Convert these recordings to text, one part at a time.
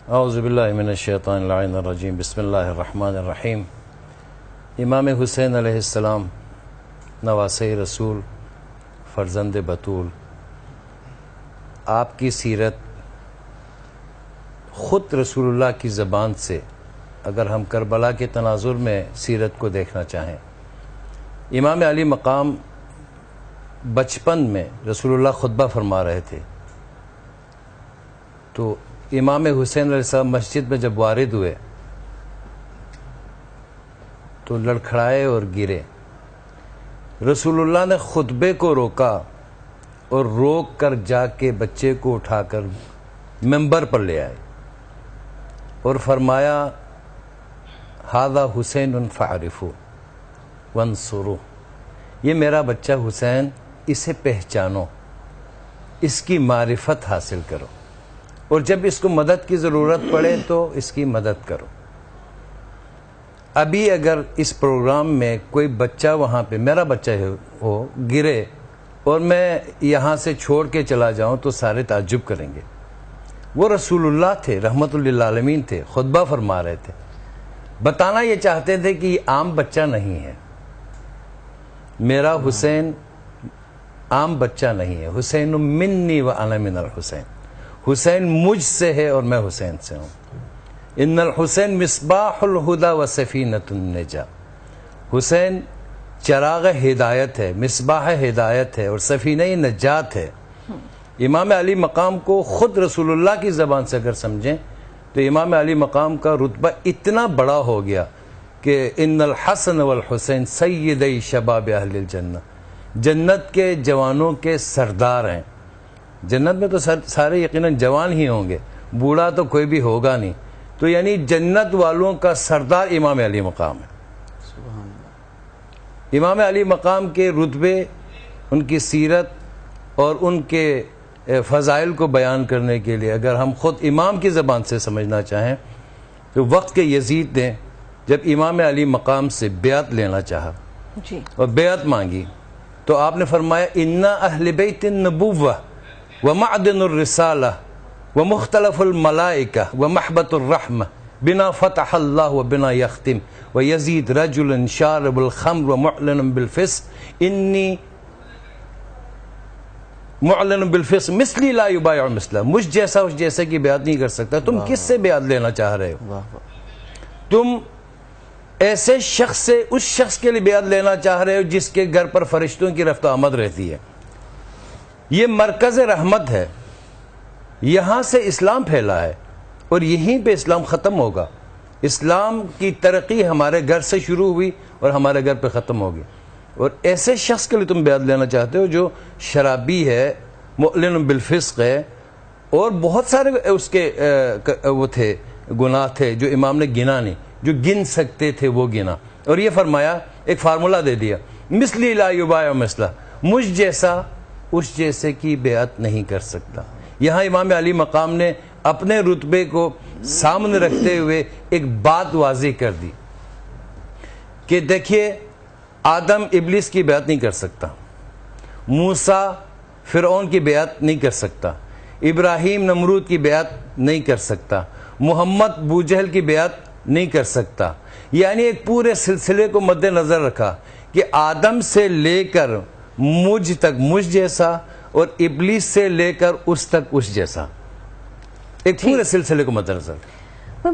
اعوذ باللہ من الشیطان اللعین الرجیم بسم اللہ الرحمن الرحیم۔ امام حسین علیہ السلام نواسۂ رسول، فرزند بطول، آپ کی سیرت خود رسول اللہ کی زبان سے اگر ہم کربلا کے تناظر میں سیرت کو دیکھنا چاہیں، امام علی مقام بچپن میں رسول اللہ خطبہ فرما رہے تھے تو امام حسین علیہ السلام مسجد میں جب وارد ہوئے تو لڑکھڑائے اور گرے۔ رسول اللہ نے خطبے کو روکا اور روک کر جا کے بچے کو اٹھا کر منبر پر لے آئے اور فرمایا ھذا حسین فاعرفوا وانصروا، یہ میرا بچہ حسین، اسے پہچانو، اس کی معرفت حاصل کرو، اور جب اس کو مدد کی ضرورت پڑے تو اس کی مدد کرو۔ ابھی اگر اس پروگرام میں کوئی بچہ وہاں پہ میرا بچہ ہو گرے اور میں یہاں سے چھوڑ کے چلا جاؤں تو سارے تعجب کریں گے۔ وہ رسول اللہ تھے، رحمت للعالمین تھے، خطبہ فرما رہے تھے، بتانا یہ چاہتے تھے کہ یہ عام بچہ نہیں ہے، میرا حسین عام بچہ نہیں ہے، حسین منی وانا من الحسین، حسین مجھ سے ہے اور میں حسین سے ہوں۔ ان الحسین مصباح الہدی و سفینۃ النجاہ، حسین چراغ ہدایت ہے، مصباح ہدایت ہے اور سفینہ نجات ہے۔ امام علی مقام کو خود رسول اللہ کی زبان سے اگر سمجھیں تو امام علی مقام کا رتبہ اتنا بڑا ہو گیا کہ ان الحسن والحسین سیدی شباب اہل الجنہ، جنت کے جوانوں کے سردار ہیں۔ جنت میں تو سارے یقیناً جوان ہی ہوں گے، بوڑھا تو کوئی بھی ہوگا نہیں، تو یعنی جنت والوں کا سردار امام علی مقام ہے۔ امام علی مقام کے رتبے، ان کی سیرت اور ان کے فضائل کو بیان کرنے کے لیے اگر ہم خود امام کی زبان سے سمجھنا چاہیں تو وقت کے یزید نے جب امام علی مقام سے بیعت لینا چاہا اور بیعت مانگی تو آپ نے فرمایا انا اہل بیت النبوہ ومعدن الرسالہ ومختلف الملائکہ ومحبت الرحمہ بنا فتح اللہ وبنا یختم ویزید رجل شارب الخمر ومعلن بالفسق انی معلن بالفسق مثلی لا یبایع مثلہ، مجھ جیسا اس جیسے کی بیعت نہیں کر سکتا۔ تم کس سے بیعت لینا چاہ رہے ہو؟ تم ایسے شخص سے اس شخص کے لیے بیعت لینا چاہ رہے ہو جس کے گھر پر فرشتوں کی رفت آمد رہتی ہے۔ یہ مرکز رحمت ہے، یہاں سے اسلام پھیلا ہے اور یہیں پہ اسلام ختم ہوگا۔ اسلام کی ترقی ہمارے گھر سے شروع ہوئی اور ہمارے گھر پہ ختم ہوگی، اور ایسے شخص کے لیے تم بیعت لینا چاہتے ہو جو شرابی ہے، معلن بالفسق ہے، اور بہت سارے اس کے وہ تھے گناہ تھے جو امام نے گنا نہیں، جو گن سکتے تھے وہ گنا، اور یہ فرمایا ایک فارمولہ دے دیا مثلی لا یبایع مثلہ، مجھ جیسا اس جیسے کی بیعت نہیں کر سکتا۔ یہاں امام علی مقام نے اپنے رتبے کو سامنے رکھتے ہوئے ایک بات واضح کر دی کہ دیکھیے آدم ابلیس کی بیعت نہیں کر سکتا، موسیٰ فرعون کی بیعت نہیں کر سکتا، ابراہیم نمرود کی بیعت نہیں کر سکتا، محمد بوجہل کی بیعت نہیں کر سکتا۔ یعنی ایک پورے سلسلے کو مد نظر رکھا کہ آدم سے لے کر مجھ تک مجھ جیسا اور ابلیس سے لے کر اس تک اس جیسا، ایک پورے سلسلے کو مد نظر۔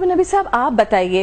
نبی صاحب آپ بتائیے